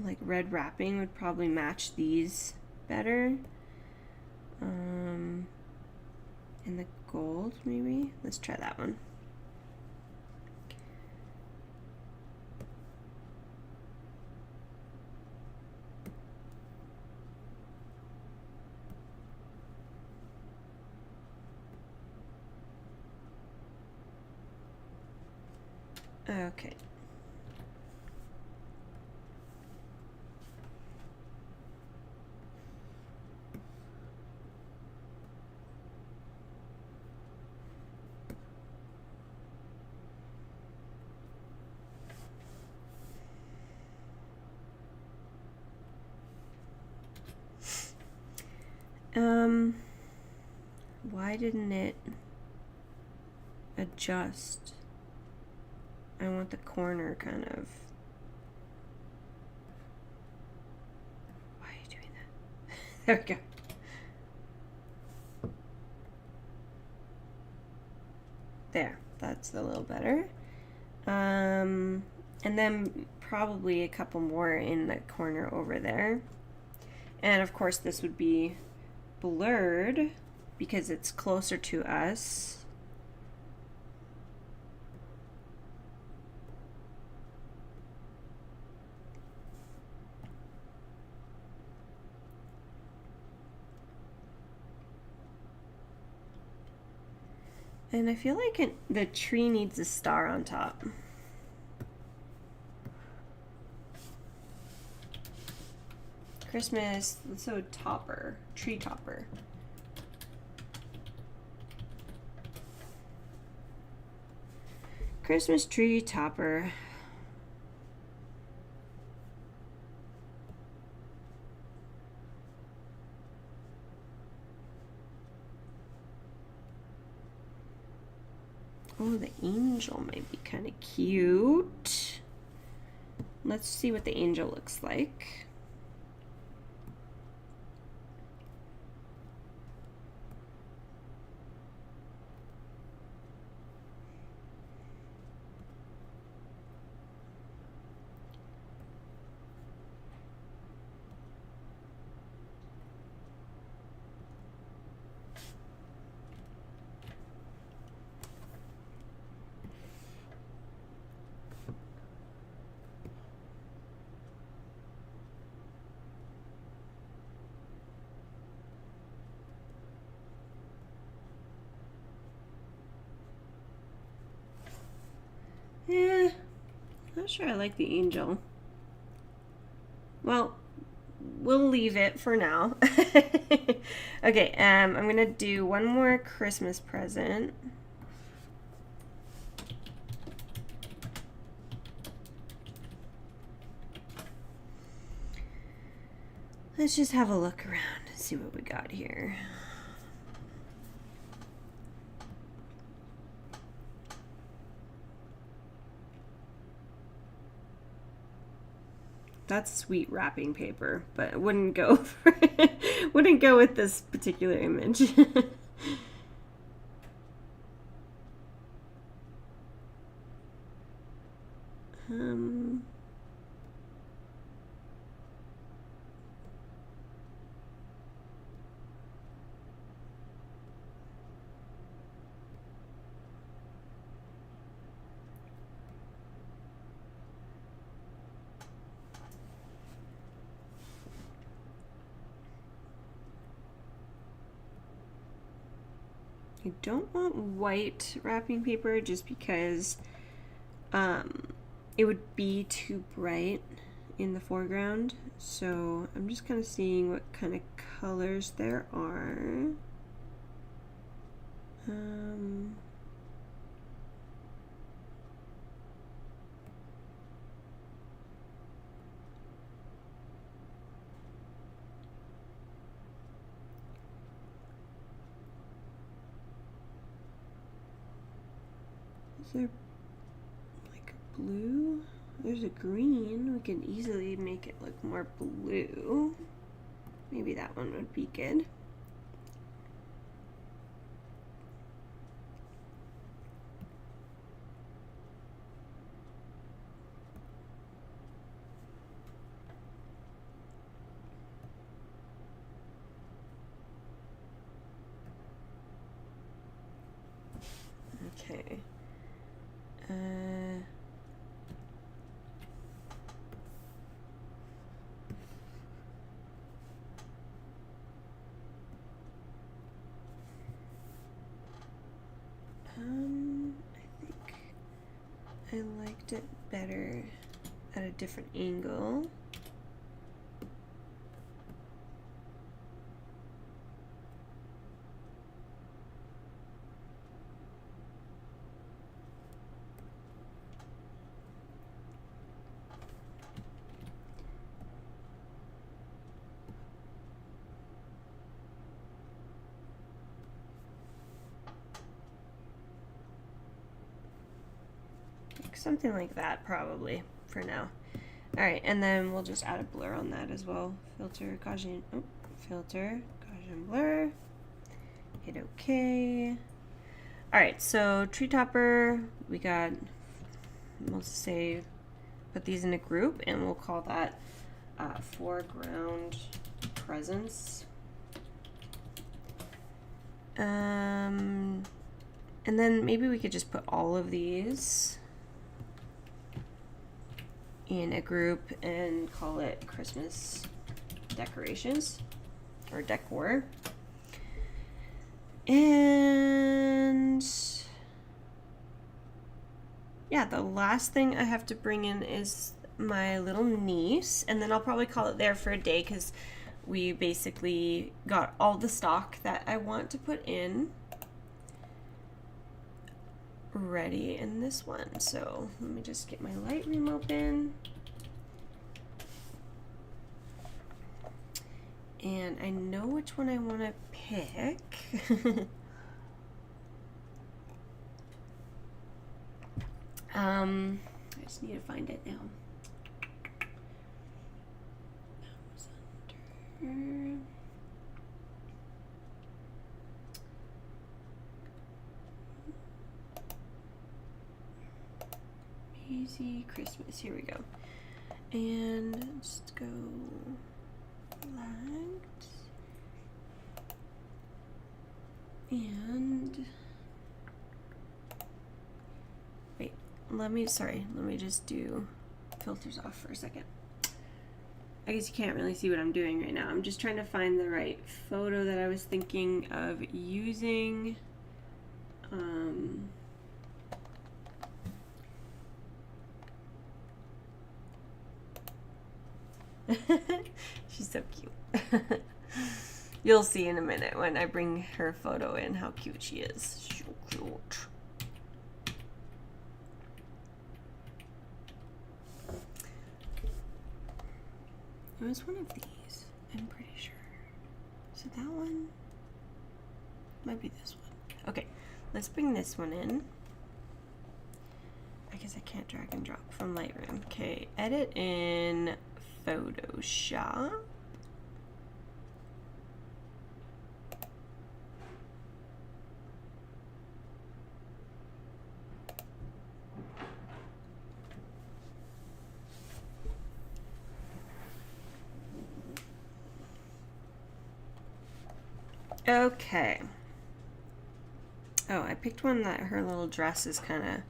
like red wrapping would probably match these better. And the gold, maybe? Let's try that one. Okay. Why didn't it adjust? I want the corner kind of. Why are you doing that? There we go. There, that's a little better. And then probably a couple more in the corner over there. And of course this would be blurred because it's closer to us. And I feel like the tree needs a star on top. Christmas, so topper, tree topper. Christmas tree topper. Oh, the angel might be kind of cute. Let's see what the angel looks like. Yeah, not sure I like the angel. Well, we'll leave it for now. Okay, I'm gonna do one more Christmas present. Let's just have a look around and see what we got here. That's sweet wrapping paper, but it wouldn't go for wouldn't go with this particular image. I don't want white wrapping paper just because it would be too bright in the foreground. So I'm just kind of seeing what kind of colors there are. Is there like a blue? There's a green. We can easily make it look more blue. Maybe that one would be good. Okay. I think I liked it better at a different angle. Something like that probably for now. All right, and then we'll just add a blur on that as well. Filter, Gaussian, filter, Gaussian blur. Hit OK. All right, so tree topper, we got, we'll say, put these in a group, and we'll call that foreground presence. And then maybe we could just put all of these in a group and call it Christmas decorations or decor. And yeah, the last thing I have to bring in is my little niece, and then I'll probably call it there for a day because we basically got all the stock that I want to put in ready in this one. So let me just get my Lightroom open. And I know which one I want to pick. I just need to find it now. That was under... Easy Christmas. Here we go. And just go select. And wait, let me just do filters off for a second. I guess you can't really see what I'm doing right now. I'm just trying to find the right photo that I was thinking of using. She's so cute. You'll see in a minute when I bring her photo in how cute she is. So cute. It was one of these, I'm pretty sure. Is it that one? Might be this one. Okay, let's bring this one in. I guess I can't drag and drop from Lightroom. Okay, edit in Photoshop. Okay. Oh, I picked one that her little dress is kind of...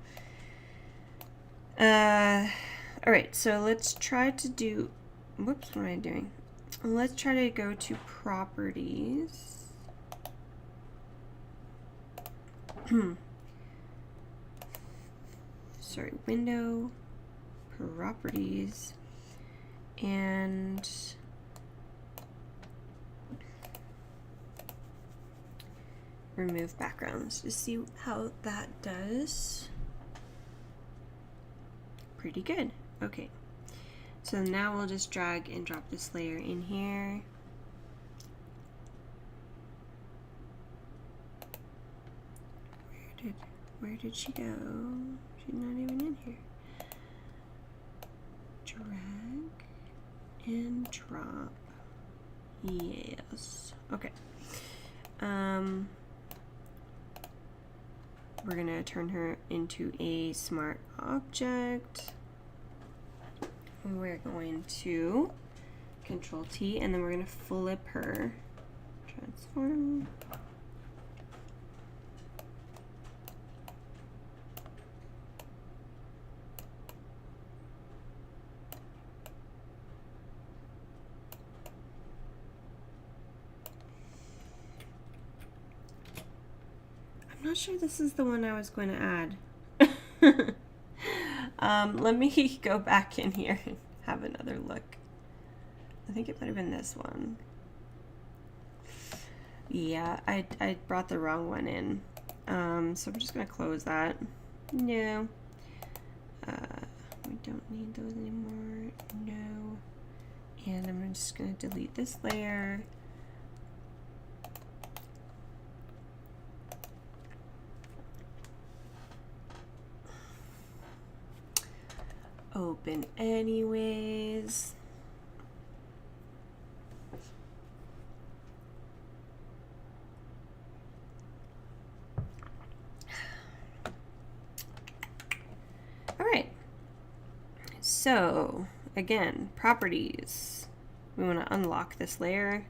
all right, so let's try to do... Whoops, what am I doing? Let's try to go to properties. Sorry, window, properties, and remove backgrounds to see how that does. Pretty good. Okay. So now we'll just drag and drop this layer in here. Where did she go? She's not even in here. Drag and drop. Yes. Okay. We're gonna turn her into a smart object. We're going to Control T, and then we're going to flip her. Transform. not sure this is the one I was going to add. Let me go back in here and have another look. I think it might have been this one. Yeah, I brought the wrong one in. So I'm just going to close that. No. We don't need those anymore. No. And I'm just going to delete this layer. Open anyways. All right. So again, properties. We want to unlock this layer,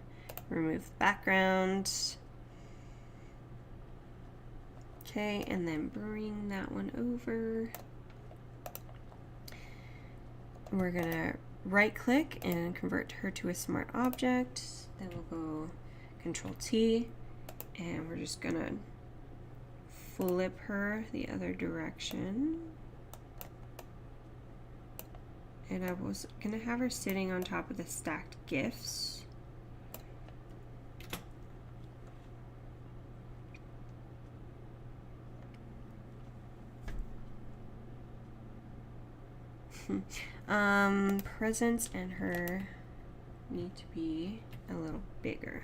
remove the background. Okay, and then bring that one over. We're gonna right click and convert her to a smart object. Then we'll go Control T, and we're just gonna flip her the other direction. And I was gonna have her sitting on top of the stacked GIFs. Presence and her need to be a little bigger.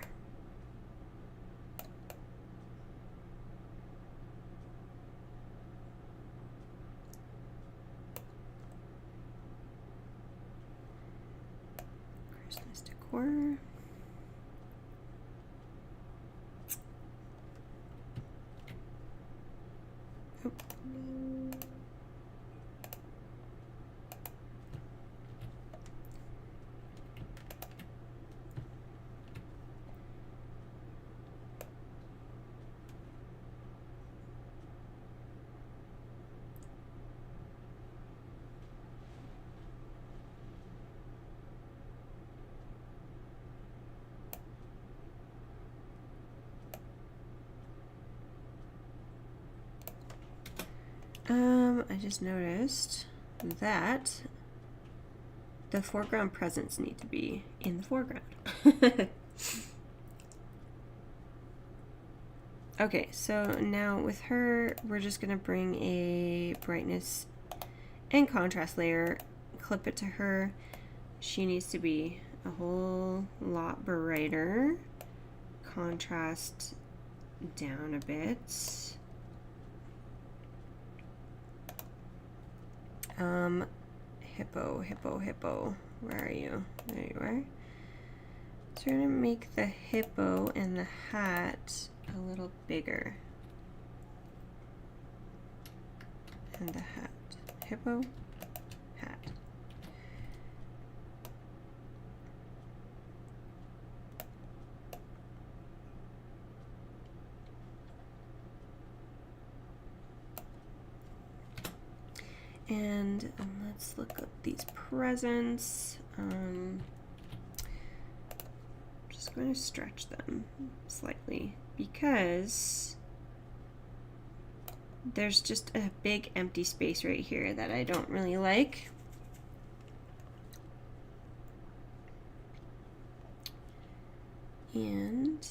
Christmas decor. Oh. I just noticed that the foreground presents need to be in the foreground. Okay, so now with her, we're just gonna bring a brightness and contrast layer, clip it to her. She needs to be a whole lot brighter. Contrast down a bit. Hippo, where are you? There you are. So we're gonna make the hippo and the hat a little bigger. And the hat. Hippo, hat. And let's look up these presents. Just going to stretch them slightly because there's just a big empty space right here that I don't really like. And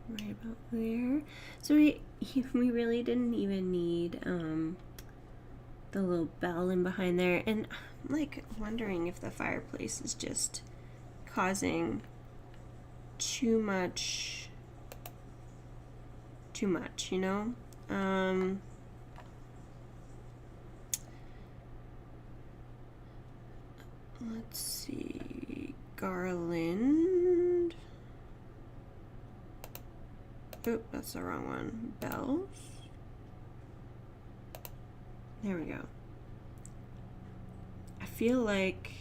right about there. So we really didn't even need the little bell in behind there, and I'm like wondering if the fireplace is just causing too much, you know? Let's see, garland. Oh, that's the wrong one. Bells. There we go. I feel like,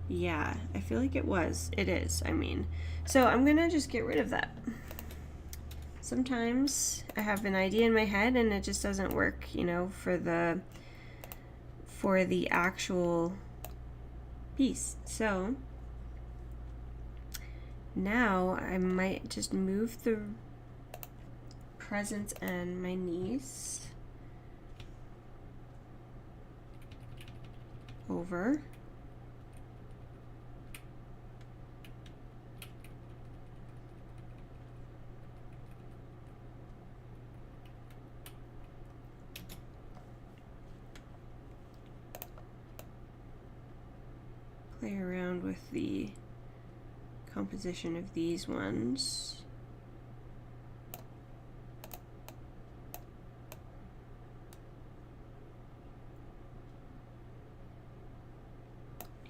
yeah, I feel like it is, I mean. So I'm gonna just get rid of that. Sometimes I have an idea in my head and it just doesn't work, you know, for the for the actual piece. So now I might just move the presents and my niece over. Play around with the composition of these ones.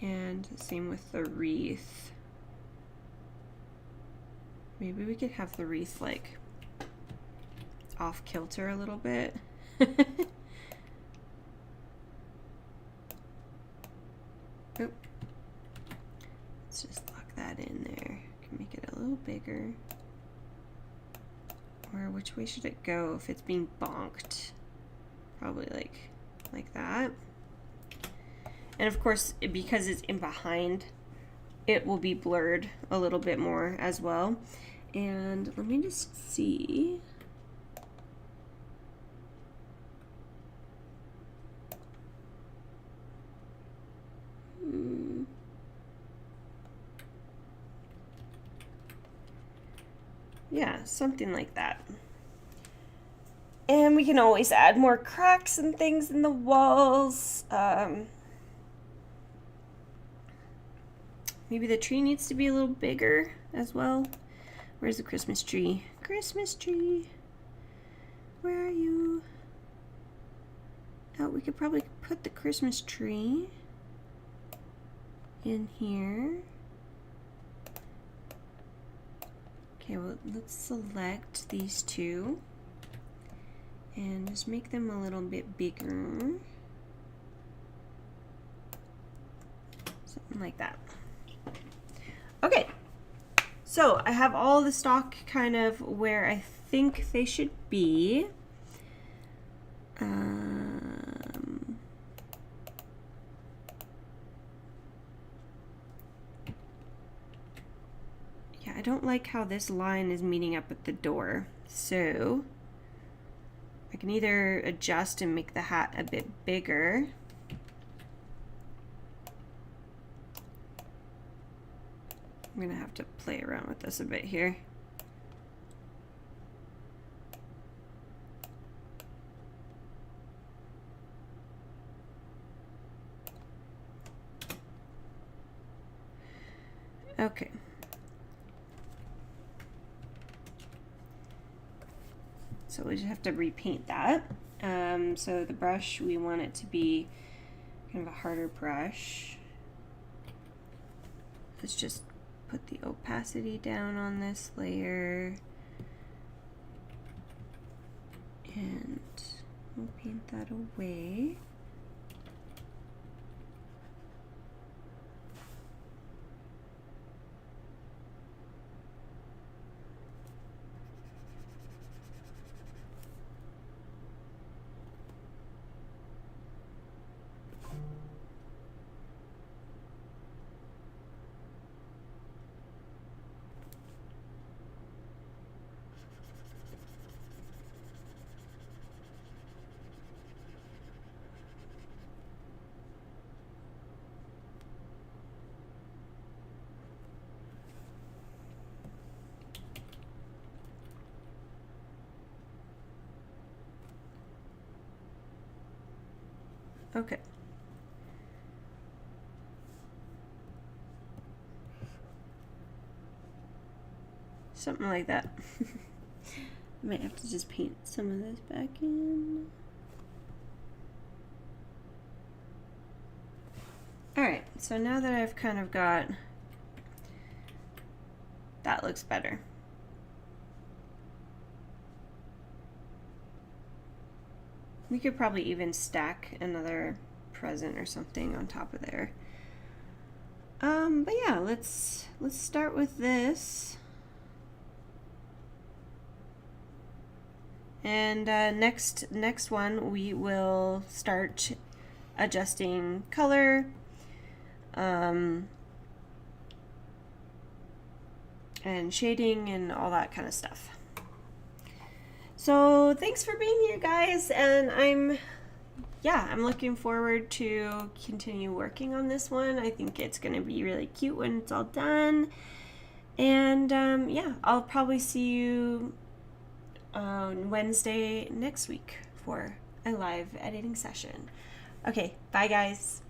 And same with the wreath. Maybe we could have the wreath like off kilter a little bit. Oop. Let's just lock that in there. Can make it a little bigger. Or which way should it go if it's being bonked? Probably like that. And of course, because it's in behind, it will be blurred a little bit more as well. And let me just see. Yeah, something like that. And we can always add more cracks and things in the walls. Maybe the tree needs to be a little bigger as well. Where's the Christmas tree? Christmas tree, where are you? Oh, we could probably put the Christmas tree in here. Okay, well, let's select these two and just make them a little bit bigger. Something like that. Okay, so I have all the stock kind of where I think they should be. Yeah, I don't like how this line is meeting up at the door, so I can either adjust and make the hat a bit bigger. I'm gonna have to play around with this a bit here. Okay. So we just have to repaint that. So the brush, we want it to be kind of a harder brush. Let's just put the opacity down on this layer. And we'll paint that away. Okay. Something like that. Might have to just paint some of this back in. Alright, so now that I've kind of got, that looks better. We could probably even stack another present or something on top of there. But yeah, let's start with this. And next one we will start adjusting color, and shading and all that kind of stuff. So thanks for being here, guys, and I'm looking forward to continue working on this one. I think it's going to be really cute when it's all done. And I'll probably see you on Wednesday next week for a live editing session. Okay, bye guys.